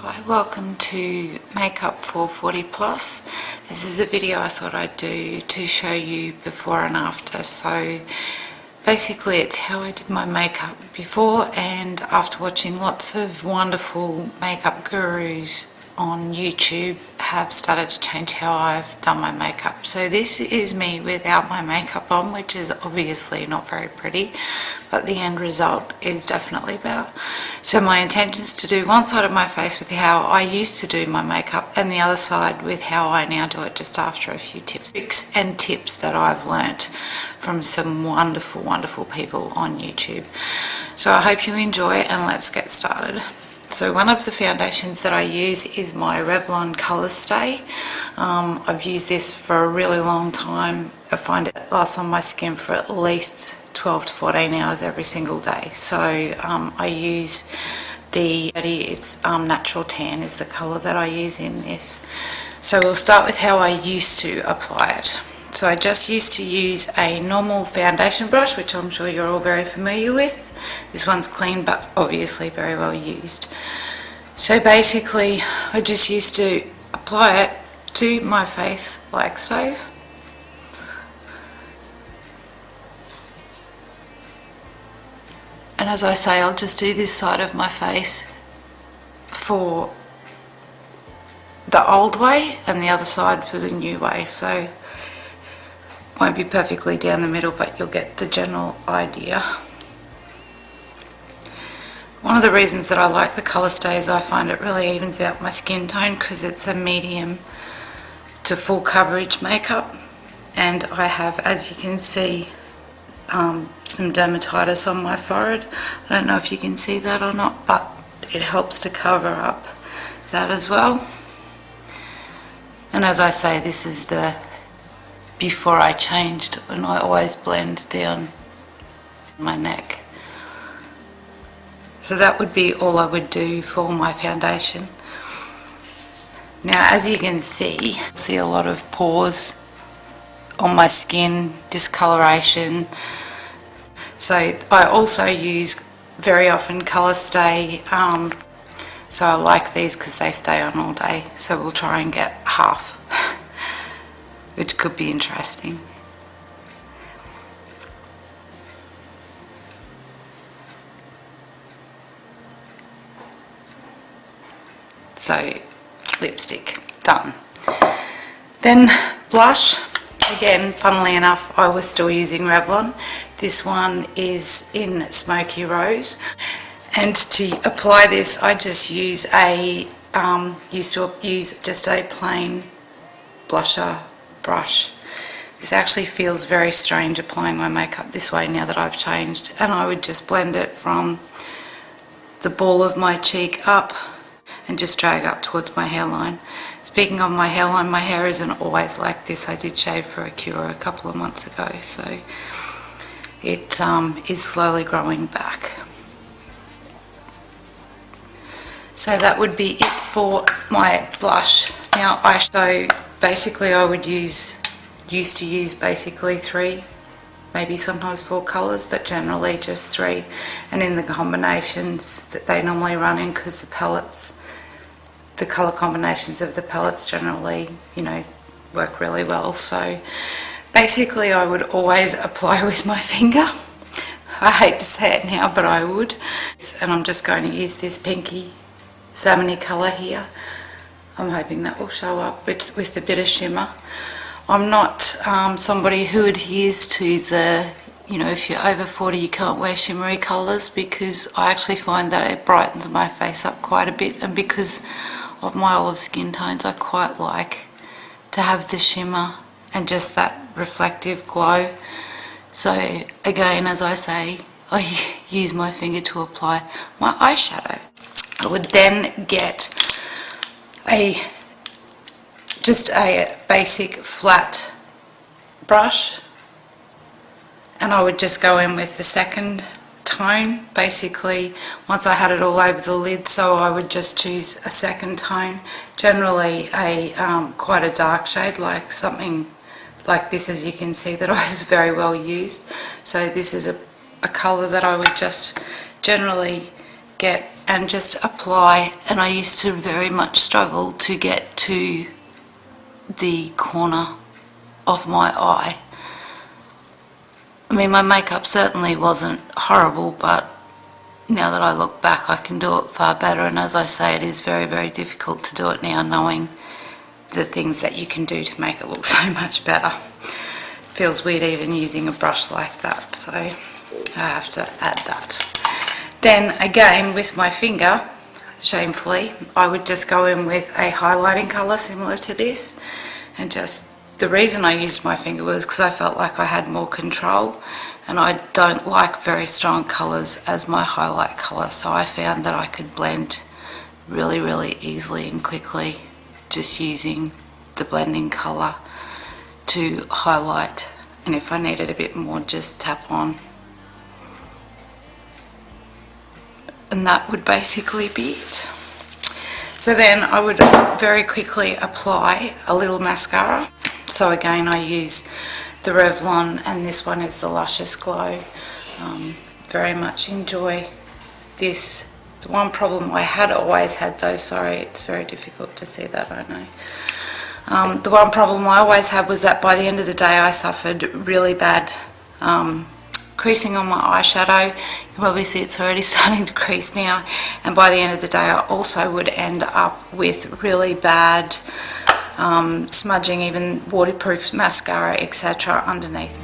Hi, welcome to Makeup for 40 plus. This is a video I thought I'd do to show you before and after. So basically it's how I did my makeup before and after, watching lots of wonderful makeup gurus on YouTube have started to change how I've done my makeup. So this is me without my makeup on, which is obviously not very pretty, but the end result is definitely better. So my intention is to do one side of my face with how I used to do my makeup and the other side with how I now do it, just after a few tricks and tips that I've learnt from some wonderful people on YouTube. So I hope you enjoy and let's get started. So one of the foundations that I use is my Revlon Colour Stay. I've used this for a really long time. I find it lasts on my skin for at least 12 to 14 hours every single day. So I use it's Natural Tan is the colour that I use in this. So we'll start with how I used to apply it. So I just used to use a normal foundation brush, which I'm sure you're all very familiar with. This one's clean but obviously very well used. So basically I just used to apply it to my face like so. And as I say, I'll just do this side of my face for the old way and the other side for the new way. So won't be perfectly down the middle, but you'll get the general idea. One of the reasons that I like the Colour Stay is I find it really evens out my skin tone because it's a medium to full coverage makeup, and I have, as you can see, some dermatitis on my forehead. I don't know if you can see that or not, but it helps to cover up that as well. And as I say, this is the before I changed, and I always blend down my neck. So that would be all I would do for my foundation. Now, as you can see a lot of pores on my skin, discoloration. So I also use very often Colour Stay. So I like these because they stay on all day. So we'll try and get half, which could be interesting. So lipstick, done. Then blush, again, funnily enough, I was still using Revlon. This one is in Smoky Rose. And to apply this, I just use used to use just a plain blusher brush. This actually feels very strange applying my makeup this way now that I've changed, and I would just blend it from the ball of my cheek up and just drag up towards my hairline. Speaking of my hairline, my hair isn't always like this. I did shave for a cure a couple of months ago, so it is slowly growing back. So that would be it for my blush. Now eyeshadow, basically I would used to use basically 3, maybe sometimes 4 colours, but generally just 3, and in the combinations that they normally run in, because the palettes, the colour combinations of the palettes generally, work really well. So basically I would always apply with my finger. I hate to say it now, but I would. And I'm just going to use this pinky salmony colour here. I'm hoping that will show up with a bit of shimmer. I'm not somebody who adheres to the, if you're over 40 you can't wear shimmery colours, because I actually find that it brightens my face up quite a bit, and because of my olive skin tones I quite like to have the shimmer and just that reflective glow. So again, as I say, I use my finger to apply my eyeshadow. I would then get just a basic flat brush, and I would just go in with the second tone, basically once I had it all over the lid. So I would just choose a second tone, generally quite a dark shade, like something like this, as you can see that I was very well used. So this is a colour that I would just generally get and just apply. And I used to very much struggle to get to the corner of my eye. I mean, my makeup certainly wasn't horrible, but now that I look back, I can do it far better. And as I say, it is very, very difficult to do it now, knowing the things that you can do to make it look so much better. It feels weird even using a brush like that, so I have to add that. Then again, with my finger, shamefully, I would just go in with a highlighting colour similar to this, and just, the reason I used my finger was because I felt like I had more control, and I don't like very strong colours as my highlight colour, so I found that I could blend really, really easily and quickly just using the blending colour to highlight, and if I needed a bit more, just tap on. And that would basically be it. So then I would very quickly apply a little mascara. So again, I use the Revlon, and this one is the Luscious Glow. Very much enjoy this. The one problem I had always had though, sorry, it's very difficult to see that, I know. The one problem I always had was that by the end of the day I suffered really bad creasing on my eyeshadow. You can probably see it's already starting to crease now, and by the end of the day I also would end up with really bad smudging, even waterproof mascara, etc. underneath.